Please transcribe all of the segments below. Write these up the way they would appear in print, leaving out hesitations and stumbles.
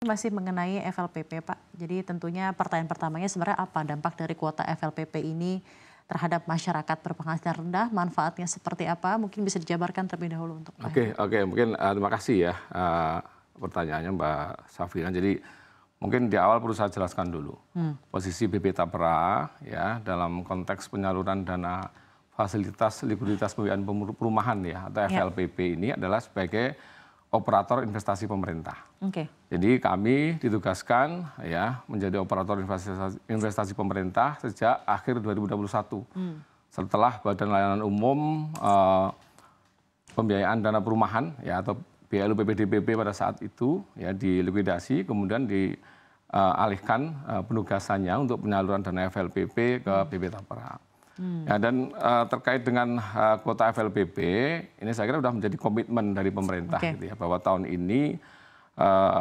masih mengenai FLPP, Pak. Jadi tentunya pertanyaan pertamanya sebenarnya apa dampak dari kuota FLPP ini terhadap masyarakat berpenghasilan rendah, manfaatnya seperti apa? Mungkin bisa dijabarkan terlebih dahulu untuk Pak. Oke, mungkin terima kasih ya pertanyaannya Mbak Safina. Jadi mungkin di awal perlu saya jelaskan dulu posisi BP Tapra ya dalam konteks penyaluran dana fasilitas likuiditas pembiayaan perumahan ya atau FLPP ini adalah sebagai operator investasi pemerintah. Jadi kami ditugaskan ya menjadi operator investasi pemerintah sejak akhir 2021. Setelah Badan Layanan Umum Pembiayaan Dana Perumahan ya atau BLU PPDBP pada saat itu ya dilikuidasi, kemudian dialihkan penugasannya untuk penyaluran dana FLPP ke BP Tapra. Ya, dan terkait dengan kuota FLPP, ini saya kira sudah menjadi komitmen dari pemerintah gitu ya, bahwa tahun ini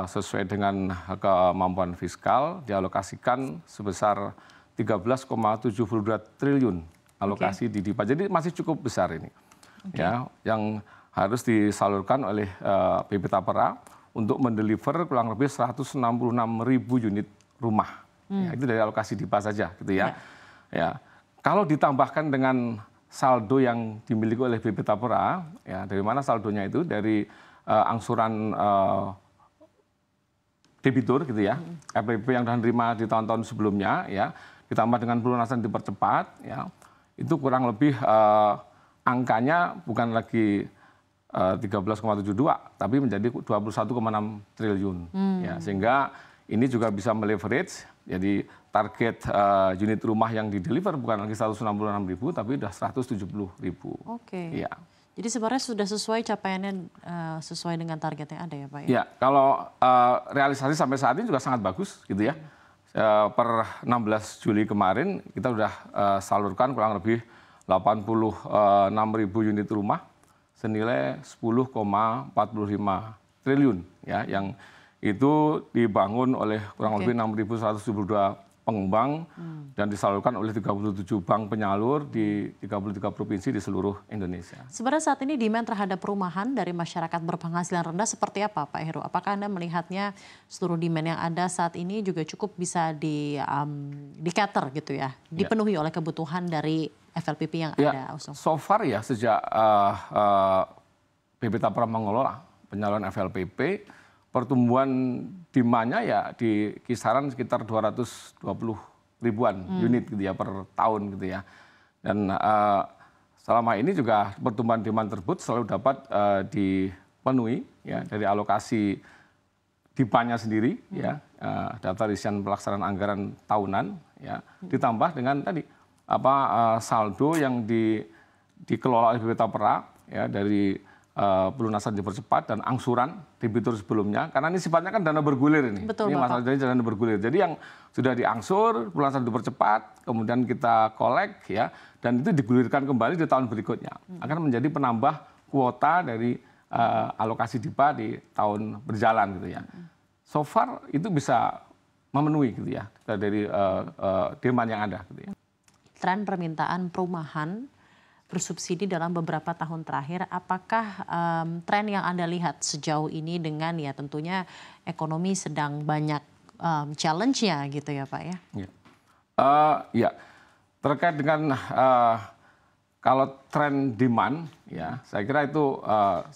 sesuai dengan kemampuan fiskal dialokasikan sebesar 13,72 triliun alokasi di DIPA. Jadi masih cukup besar ini, ya, yang harus disalurkan oleh BP Tapra untuk mendeliver kurang lebih 166.000 unit rumah. Ya, itu dari alokasi DIPA saja, gitu ya. Ya. Kalau ditambahkan dengan saldo yang dimiliki oleh BP Tapra, ya dari mana saldonya itu? Dari angsuran debitur gitu ya, FLPP yang sudah diterima di tahun-tahun sebelumnya, ya ditambah dengan pelunasan dipercepat, ya itu kurang lebih angkanya bukan lagi 13,72, tapi menjadi 21,6 triliun, ya sehingga ini juga bisa meleverage, jadi target unit rumah yang dideliver bukan lagi 166.000, tapi sudah 170.000. Ya. Jadi sebenarnya sudah sesuai capaiannya sesuai dengan target yang ada ya Pak? Ya, kalau realisasi sampai saat ini juga sangat bagus gitu ya. Per 16 Juli kemarin kita sudah salurkan kurang lebih 86.000 unit rumah senilai 10,45 triliun ya, yang itu dibangun oleh kurang lebih 6.172 pengembang dan disalurkan oleh 37 bank penyalur di 33 provinsi di seluruh Indonesia. Sebenarnya saat ini demand terhadap perumahan dari masyarakat berpenghasilan rendah seperti apa Pak Heru? Apakah Anda melihatnya seluruh demand yang ada saat ini juga cukup bisa di-cater gitu ya, dipenuhi oleh kebutuhan dari FLPP yang ada? So far ya sejak BP Tapra mengelola penyaluran FLPP, pertumbuhan demand-nya ya di kisaran sekitar 220 ribuan unit gitu ya per tahun gitu ya. Dan selama ini juga pertumbuhan demand tersebut selalu dapat dipenuhi ya dari alokasi DIPA-nya sendiri ya, daftar isian pelaksanaan anggaran tahunan ya, ditambah dengan tadi saldo yang dikelola oleh BP Tapra ya dari pelunasan dipercepat dan angsuran debitur sebelumnya, karena ini sifatnya kan dana bergulir ini. Betul, ini masalah dari dana bergulir. Jadi yang sudah diangsur, pelunasan dipercepat, kemudian kita kolek ya, dan itu digulirkan kembali di tahun berikutnya. Akan menjadi penambah kuota dari alokasi DIPA di tahun berjalan gitu ya. So far itu bisa memenuhi gitu ya dari demand yang ada gitu ya. Tren permintaan perumahan bersubsidi dalam beberapa tahun terakhir, apakah tren yang Anda lihat sejauh ini dengan ya tentunya ekonomi sedang banyak challenge-nya gitu ya Pak ya? Ya, terkait dengan kalau tren demand ya, saya kira itu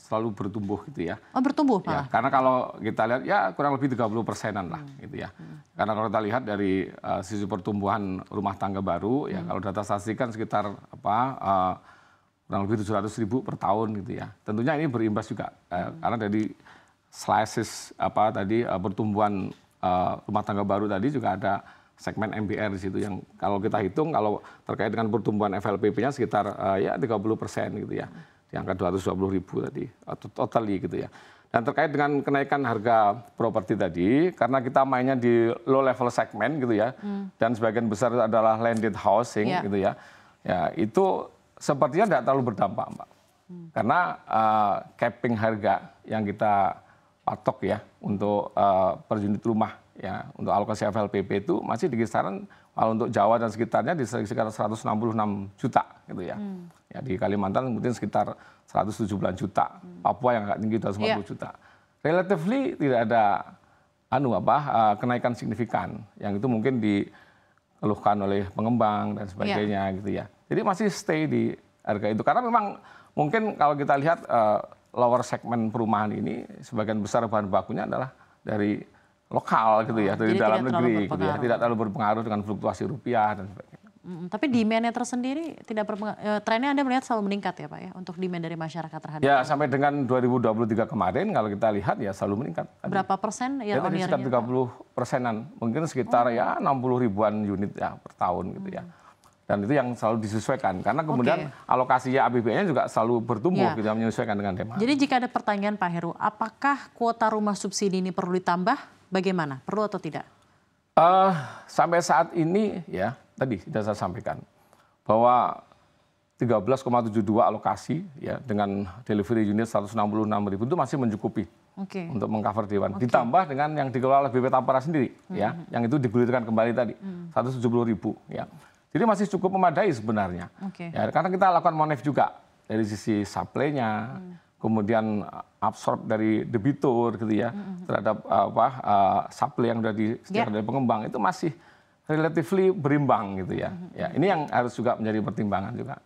selalu bertumbuh gitu ya. Oh bertumbuh Pak? Ya, karena kalau kita lihat ya kurang lebih 30%-an lah gitu ya. Karena kalau kita lihat dari sisi pertumbuhan rumah tangga baru ya, kalau data statistik kan sekitar kurang lebih 700.000 per tahun gitu ya. Tentunya ini berimbas juga karena dari slices pertumbuhan rumah tangga baru tadi juga ada segmen MBR di situ yang kalau kita hitung kalau terkait dengan pertumbuhan FLPP-nya sekitar ya 30% gitu ya. Di angka 220.000 tadi totally gitu ya. Dan terkait dengan kenaikan harga properti tadi, karena kita mainnya di low level segmen gitu ya, dan sebagian besar adalah landed housing gitu ya, ya itu sepertinya tidak terlalu berdampak Mbak. Karena capping harga yang kita patok ya untuk per unit rumah ya untuk alokasi FLPP itu masih di kisaran kalau untuk Jawa dan sekitarnya di sekitar 166 juta gitu ya. Ya di Kalimantan mungkin sekitar 170 juta. Papua yang agak tinggi 150 juta. Relatively tidak ada kenaikan signifikan yang itu mungkin dikeluhkan oleh pengembang dan sebagainya gitu ya. Jadi masih stay di harga itu karena memang mungkin kalau kita lihat lower segmen perumahan ini sebagian besar bahan bakunya adalah dari lokal gitu ya, dari dalam negeri gitu ya, tidak terlalu berpengaruh dengan fluktuasi rupiah dan sebagainya. Tapi demand-nya tersendiri tidak berpengaruh, trennya Anda melihat selalu meningkat ya Pak ya untuk demand dari masyarakat terhadap ya sampai dengan 2023 kemarin kalau kita lihat ya selalu meningkat. Berapa persen year on year-nya? Sekitar 30%-an, mungkin sekitar ya 60 ribuan unit ya per tahun gitu ya. Dan itu yang selalu disesuaikan karena kemudian alokasinya APBN-nya juga selalu bertumbuh gitu menyesuaikan dengan demand. Jadi jika ada pertanyaan Pak Heru, apakah kuota rumah subsidi ini perlu ditambah? Bagaimana? Perlu atau tidak? Sampai saat ini ya tadi sudah saya sampaikan bahwa 13,72 alokasi ya dengan delivery unit 166.000 itu masih mencukupi untuk mengcover dewan. Ditambah dengan yang dikelola oleh BP Tapera sendiri ya, yang itu digulirkan kembali tadi 170.000 ya. Jadi masih cukup memadai sebenarnya. Ya, karena kita lakukan monef juga dari sisi supply-nya, kemudian absorb dari debitur gitu ya terhadap supply yang sudah disediakan dari pengembang itu masih relatively berimbang gitu ya. Ya, ini yang harus juga menjadi pertimbangan juga.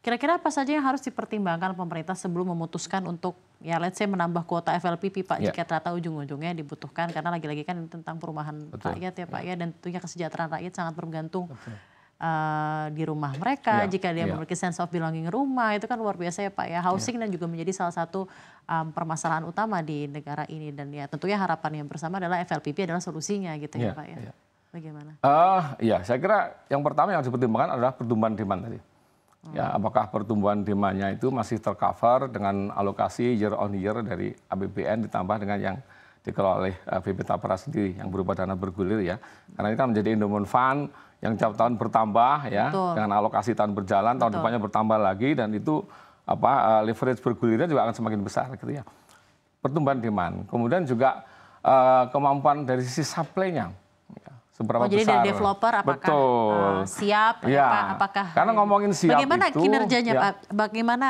Kira-kira apa saja yang harus dipertimbangkan pemerintah sebelum memutuskan untuk ya let's say menambah kuota FLPP Pak jika ternyata ujung-ujungnya dibutuhkan karena lagi-lagi kan tentang perumahan rakyat ya Pak ya dan tentunya kesejahteraan rakyat sangat bergantung di rumah mereka, jika dia memiliki sense of belonging rumah, itu kan luar biasa ya Pak ya. Housing dan juga menjadi salah satu permasalahan utama di negara ini. Dan ya tentunya harapan yang bersama adalah FLPP adalah solusinya gitu ya Pak ya. Bagaimana? Ya saya kira yang pertama yang harus dipertimbangkan adalah pertumbuhan demand tadi. Ya, apakah pertumbuhan demandnya itu masih tercover dengan alokasi year on year dari APBN ditambah dengan yang dikelola oleh BP Tapera sendiri yang berupa dana bergulir ya. Karena ini kan menjadi endowment fund yang tiap tahun bertambah ya dengan alokasi tahun berjalan, tahun depannya bertambah lagi dan itu leverage bergulirnya juga akan semakin besar gitu ya. Pertumbuhan demand, kemudian juga kemampuan dari sisi supply-nya. Seberapa jadi besar. dari developer apakah siap? Apakah karena ngomongin siap bagaimana itu, kinerjanya Pak? Bagaimana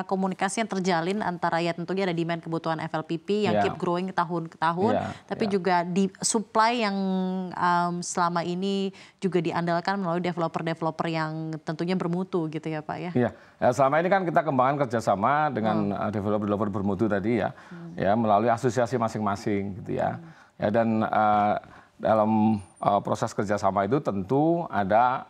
komunikasi yang terjalin antara ya tentunya ada demand kebutuhan FLPP yang keep growing tahun ke tahun, tapi juga di supply yang selama ini juga diandalkan melalui developer-developer yang tentunya bermutu gitu ya Pak ya? Iya, selama ini kan kita kembangkan kerjasama dengan developer-developer bermutu tadi ya, melalui asosiasi masing-masing gitu ya. Dan dalam proses kerjasama itu tentu ada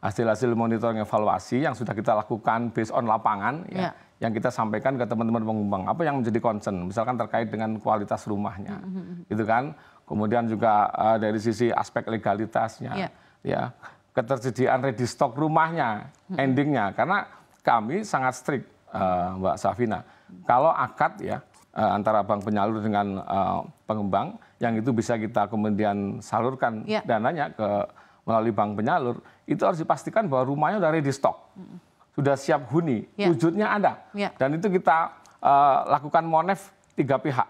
hasil-hasil monitoring evaluasi yang sudah kita lakukan based on lapangan ya, yang kita sampaikan ke teman-teman pengembang apa yang menjadi concern misalkan terkait dengan kualitas rumahnya gitu kan, kemudian juga dari sisi aspek legalitasnya ya, ketersediaan ready stock rumahnya, endingnya karena kami sangat strict Mbak Safina kalau akad ya antara bank penyalur dengan pengembang yang itu bisa kita kemudian salurkan dananya melalui bank penyalur, itu harus dipastikan bahwa rumahnya udah ready stock, sudah siap huni, wujudnya ada. Dan itu kita lakukan monef 3 pihak,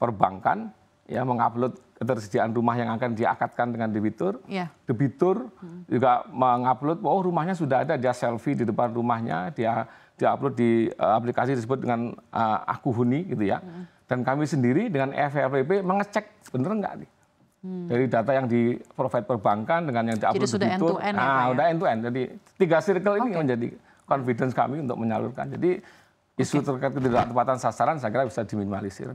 perbankan ya mengupload ketersediaan rumah yang akan diakadkan dengan debitur, debitur juga mengupload bahwa rumahnya sudah ada, dia selfie di depan rumahnya, dia upload di aplikasi disebut dengan Aku Huni gitu ya. Dan kami sendiri dengan FLPP mengecek bener nggak nih dari data yang di provide perbankan dengan yang di-upload debitur. Udah end to end. Jadi 3 circle ini menjadi confidence kami untuk menyalurkan. Jadi isu terkait ketidaktepatan sasaran saya kira bisa diminimalisir.